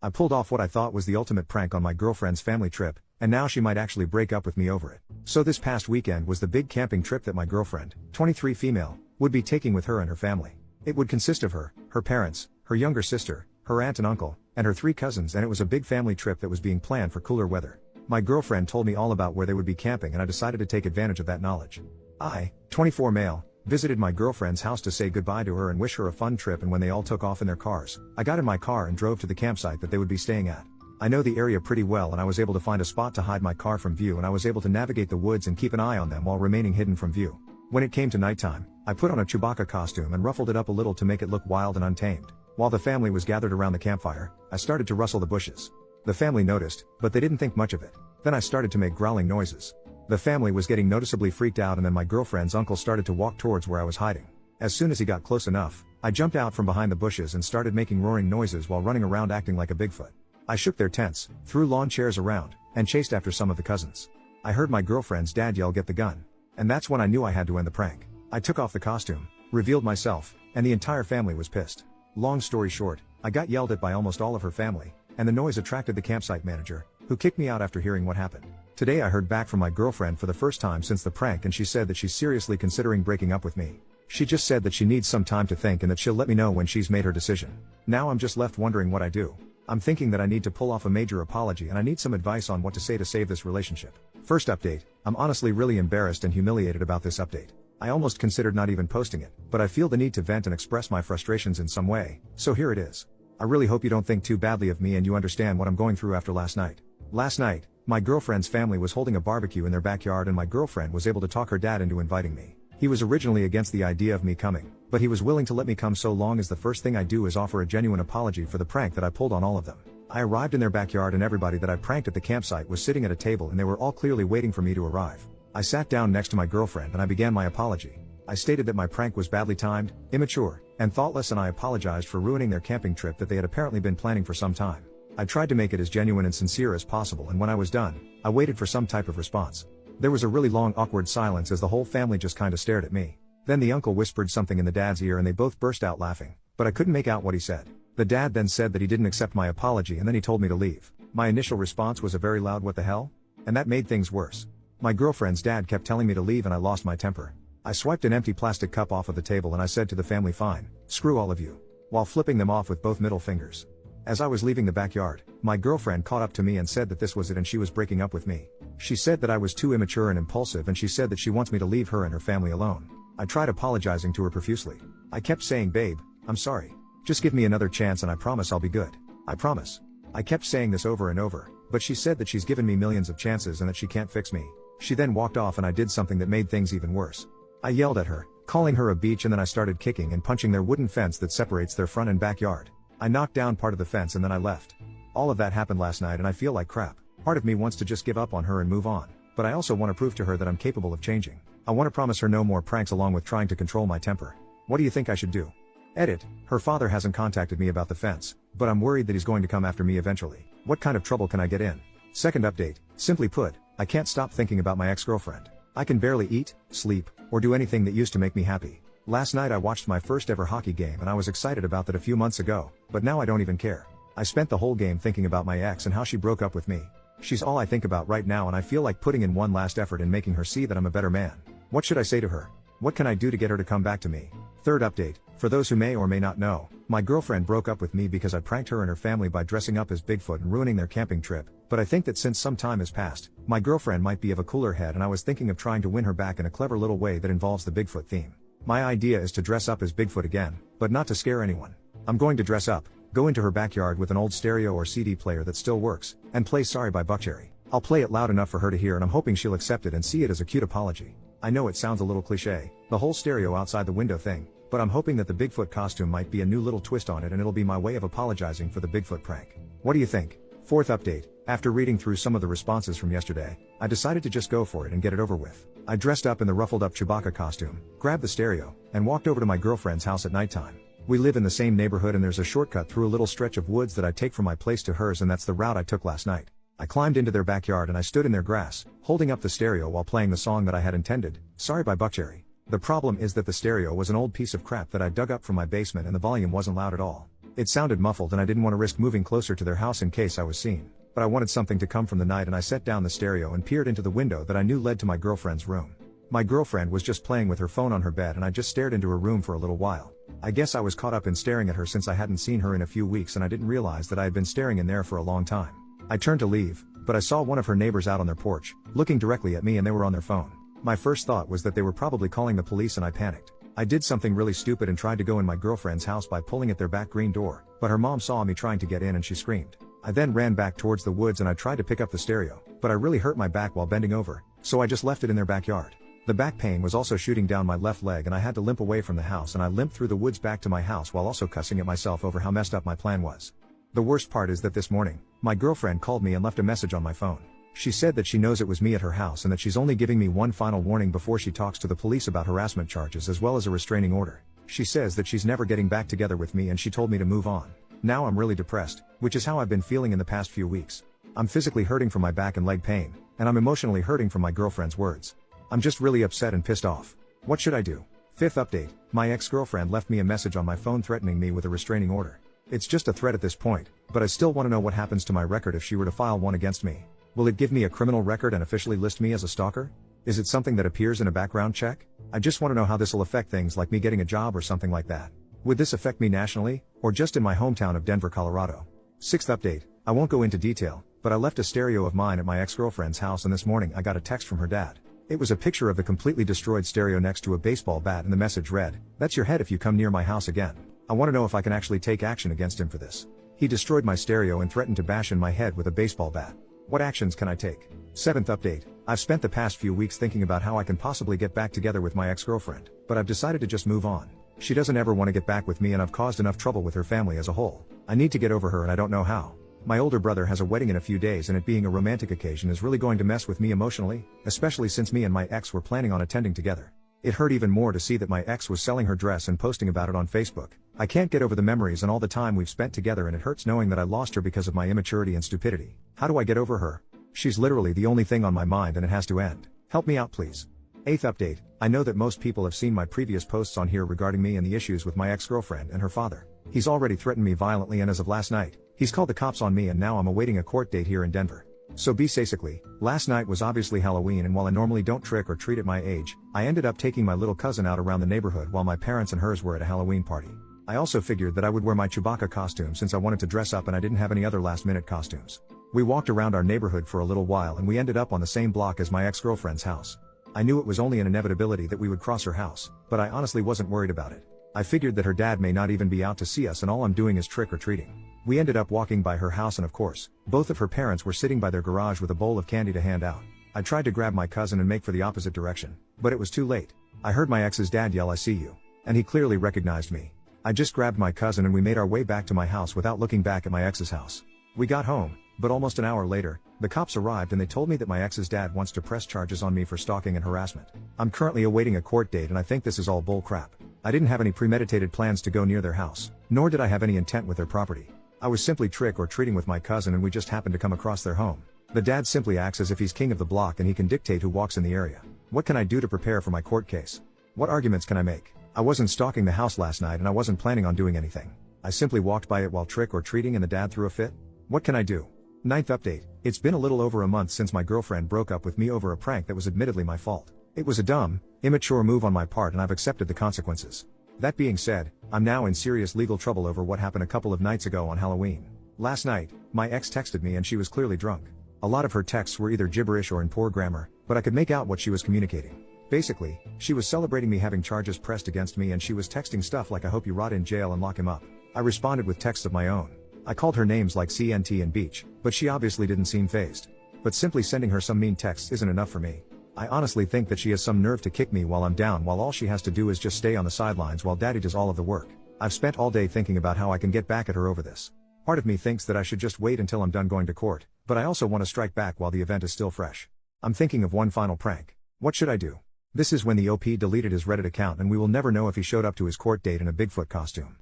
I pulled off what I thought was the ultimate prank on my girlfriend's family trip, and now she might actually break up with me over it. So this past weekend was the big camping trip that my girlfriend, 23 female, would be taking with her and her family. It would consist of her parents, her younger sister, her aunt and uncle, and her 3 cousins, and it was a big family trip that was being planned for cooler weather. My girlfriend told me all about where they would be camping, and I decided to take advantage of that knowledge. I, 24 male, visited my girlfriend's house to say goodbye to her and wish her a fun trip, and when they all took off in their cars, I got in my car and drove to the campsite that they would be staying at. I know the area pretty well, and I was able to find a spot to hide my car from view, and I was able to navigate the woods and keep an eye on them while remaining hidden from view. When it came to nighttime, I put on a Chewbacca costume and ruffled it up a little to make it look wild and untamed. While the family was gathered around the campfire, I started to rustle the bushes. The family noticed, but they didn't think much of it. Then I started to make growling noises. The family was getting noticeably freaked out, and then my girlfriend's uncle started to walk towards where I was hiding. As soon as he got close enough, I jumped out from behind the bushes and started making roaring noises while running around acting like a Bigfoot. I shook their tents, threw lawn chairs around, and chased after some of the cousins. I heard my girlfriend's dad yell, "Get the gun." And that's when I knew I had to end the prank. I took off the costume, revealed myself, and the entire family was pissed. Long story short, I got yelled at by almost all of her family, and the noise attracted the campsite manager, who kicked me out after hearing what happened. Today I heard back from my girlfriend for the first time since the prank, and she said that she's seriously considering breaking up with me. She just said that she needs some time to think and that she'll let me know when she's made her decision. Now I'm just left wondering what I do. I'm thinking that I need to pull off a major apology, and I need some advice on what to say to save this relationship. First update, I'm honestly really embarrassed and humiliated about this update. I almost considered not even posting it, but I feel the need to vent and express my frustrations in some way, so here it is. I really hope you don't think too badly of me and you understand what I'm going through after last night. Last night, my girlfriend's family was holding a barbecue in their backyard, and my girlfriend was able to talk her dad into inviting me. He was originally against the idea of me coming, but he was willing to let me come so long as the first thing I do is offer a genuine apology for the prank that I pulled on all of them. I arrived in their backyard, and everybody that I pranked at the campsite was sitting at a table, and they were all clearly waiting for me to arrive. I sat down next to my girlfriend and I began my apology. I stated that my prank was badly timed, immature, and thoughtless, and I apologized for ruining their camping trip that they had apparently been planning for some time. I tried to make it as genuine and sincere as possible, and when I was done, I waited for some type of response. There was a really long awkward silence as the whole family just kinda stared at me. Then the uncle whispered something in the dad's ear and they both burst out laughing, but I couldn't make out what he said. The dad then said that he didn't accept my apology, and then he told me to leave. My initial response was a very loud "what the hell?" And that made things worse. My girlfriend's dad kept telling me to leave, and I lost my temper. I swiped an empty plastic cup off of the table and I said to the family, "Fine, screw all of you," while flipping them off with both middle fingers. As I was leaving the backyard, my girlfriend caught up to me and said that this was it and she was breaking up with me. She said that I was too immature and impulsive, and she said that she wants me to leave her and her family alone. I tried apologizing to her profusely. I kept saying, "Babe, I'm sorry. Just give me another chance and I promise I'll be good. I promise." I kept saying this over and over, but she said that she's given me millions of chances and that she can't fix me. She then walked off, and I did something that made things even worse. I yelled at her, calling her a beach, and then I started kicking and punching their wooden fence that separates their front and backyard. I knocked down part of the fence and then I left. All of that happened last night and I feel like crap. Part of me wants to just give up on her and move on, but I also want to prove to her that I'm capable of changing. I want to promise her no more pranks along with trying to control my temper. What do you think I should do? Edit, her father hasn't contacted me about the fence, but I'm worried that he's going to come after me eventually. What kind of trouble can I get in? Second update, simply put, I can't stop thinking about my ex-girlfriend. I can barely eat, sleep, or do anything that used to make me happy. Last night I watched my first ever hockey game and I was excited about that a few months ago, but now I don't even care. I spent the whole game thinking about my ex and how she broke up with me. She's all I think about right now, and I feel like putting in one last effort in making her see that I'm a better man. What should I say to her? What can I do to get her to come back to me? Third update, for those who may or may not know, my girlfriend broke up with me because I pranked her and her family by dressing up as Bigfoot and ruining their camping trip, but I think that since some time has passed, my girlfriend might be of a cooler head, and I was thinking of trying to win her back in a clever little way that involves the Bigfoot theme. My idea is to dress up as Bigfoot again, but not to scare anyone. I'm going to dress up, go into her backyard with an old stereo or CD player that still works, and play Sorry by Buckcherry. I'll play it loud enough for her to hear, and I'm hoping she'll accept it and see it as a cute apology. I know it sounds a little cliche, the whole stereo outside the window thing, but I'm hoping that the Bigfoot costume might be a new little twist on it, and it'll be my way of apologizing for the Bigfoot prank. What do you think? Fourth update, after reading through some of the responses from yesterday, I decided to just go for it and get it over with. I dressed up in the ruffled up Chewbacca costume, grabbed the stereo, and walked over to my girlfriend's house at nighttime. We live in the same neighborhood and there's a shortcut through a little stretch of woods that I take from my place to hers, and that's the route I took last night. I climbed into their backyard and I stood in their grass, holding up the stereo while playing the song that I had intended, Sorry by Buckcherry. The problem is that the stereo was an old piece of crap that I dug up from my basement and the volume wasn't loud at all. It sounded muffled and I didn't want to risk moving closer to their house in case I was seen. But I wanted something to come from the night and I set down the stereo and peered into the window that I knew led to my girlfriend's room. My girlfriend was just playing with her phone on her bed and I just stared into her room for a little while. I guess I was caught up in staring at her since I hadn't seen her in a few weeks and I didn't realize that I had been staring in there for a long time. I turned to leave, but I saw one of her neighbors out on their porch, looking directly at me, and they were on their phone. My first thought was that they were probably calling the police and I panicked. I did something really stupid and tried to go in my girlfriend's house by pulling at their back green door, but her mom saw me trying to get in and she screamed. I then ran back towards the woods and I tried to pick up the stereo, but I really hurt my back while bending over, so I just left it in their backyard. The back pain was also shooting down my left leg and I had to limp away from the house, and I limped through the woods back to my house while also cussing at myself over how messed up my plan was. The worst part is that this morning, my girlfriend called me and left a message on my phone. She said that she knows it was me at her house and that she's only giving me one final warning before she talks to the police about harassment charges as well as a restraining order. She says that she's never getting back together with me and she told me to move on. Now I'm really depressed, which is how I've been feeling in the past few weeks. I'm physically hurting from my back and leg pain, and I'm emotionally hurting from my girlfriend's words. I'm just really upset and pissed off. What should I do? Fifth update, my ex-girlfriend left me a message on my phone threatening me with a restraining order. It's just a threat at this point, but I still want to know what happens to my record if she were to file one against me. Will it give me a criminal record and officially list me as a stalker? Is it something that appears in a background check? I just want to know how this will affect things like me getting a job or something like that. Would this affect me nationally, or just in my hometown of Denver, Colorado? Sixth update, I won't go into detail, but I left a stereo of mine at my ex-girlfriend's house and this morning I got a text from her dad. It was a picture of the completely destroyed stereo next to a baseball bat and the message read, "That's your head if you come near my house again." I want to know if I can actually take action against him for this. He destroyed my stereo and threatened to bash in my head with a baseball bat. What actions can I take? Seventh update, I've spent the past few weeks thinking about how I can possibly get back together with my ex-girlfriend, but I've decided to just move on. She doesn't ever want to get back with me and I've caused enough trouble with her family as a whole. I need to get over her and I don't know how. My older brother has a wedding in a few days and it being a romantic occasion is really going to mess with me emotionally, especially since me and my ex were planning on attending together. It hurt even more to see that my ex was selling her dress and posting about it on Facebook. I can't get over the memories and all the time we've spent together, and it hurts knowing that I lost her because of my immaturity and stupidity. How do I get over her? She's literally the only thing on my mind and it has to end. Help me out please. Eighth update, I know that most people have seen my previous posts on here regarding me and the issues with my ex-girlfriend and her father. He's already threatened me violently and as of last night, he's called the cops on me and now I'm awaiting a court date here in Denver. So basically, last night was obviously Halloween, and while I normally don't trick or treat at my age, I ended up taking my little cousin out around the neighborhood while my parents and hers were at a Halloween party. I also figured that I would wear my Chewbacca costume since I wanted to dress up and I didn't have any other last-minute costumes. We walked around our neighborhood for a little while and we ended up on the same block as my ex-girlfriend's house. I knew it was only an inevitability that we would cross her house, but I honestly wasn't worried about it. I figured that her dad may not even be out to see us and all I'm doing is trick or treating. We ended up walking by her house and of course, both of her parents were sitting by their garage with a bowl of candy to hand out. I tried to grab my cousin and make for the opposite direction, but it was too late. I heard my ex's dad yell, "I see you," and he clearly recognized me. I just grabbed my cousin and we made our way back to my house without looking back at my ex's house. We got home, but almost an hour later, the cops arrived and they told me that my ex's dad wants to press charges on me for stalking and harassment. I'm currently awaiting a court date and I think this is all bull crap. I didn't have any premeditated plans to go near their house, nor did I have any intent with their property. I was simply trick or treating with my cousin and we just happened to come across their home. The dad simply acts as if he's king of the block and he can dictate who walks in the area. What can I do to prepare for my court case? What arguments can I make? I wasn't stalking the house last night and I wasn't planning on doing anything. I simply walked by it while trick or treating and the dad threw a fit. What can I do? Ninth update, it's been a little over a month since my girlfriend broke up with me over a prank that was admittedly my fault. It was a dumb, immature move on my part and I've accepted the consequences. That being said, I'm now in serious legal trouble over what happened a couple of nights ago on Halloween. Last night, my ex texted me and she was clearly drunk. A lot of her texts were either gibberish or in poor grammar, but I could make out what she was communicating. Basically, she was celebrating me having charges pressed against me and she was texting stuff like "I hope you rot in jail and lock him up." I responded with texts of my own. I called her names like CNT and Beach, but she obviously didn't seem fazed. But simply sending her some mean texts isn't enough for me. I honestly think that she has some nerve to kick me while I'm down, while all she has to do is just stay on the sidelines while daddy does all of the work. I've spent all day thinking about how I can get back at her over this. Part of me thinks that I should just wait until I'm done going to court, but I also want to strike back while the event is still fresh. I'm thinking of one final prank. What should I do? This is when the OP deleted his Reddit account and we will never know if he showed up to his court date in a Bigfoot costume.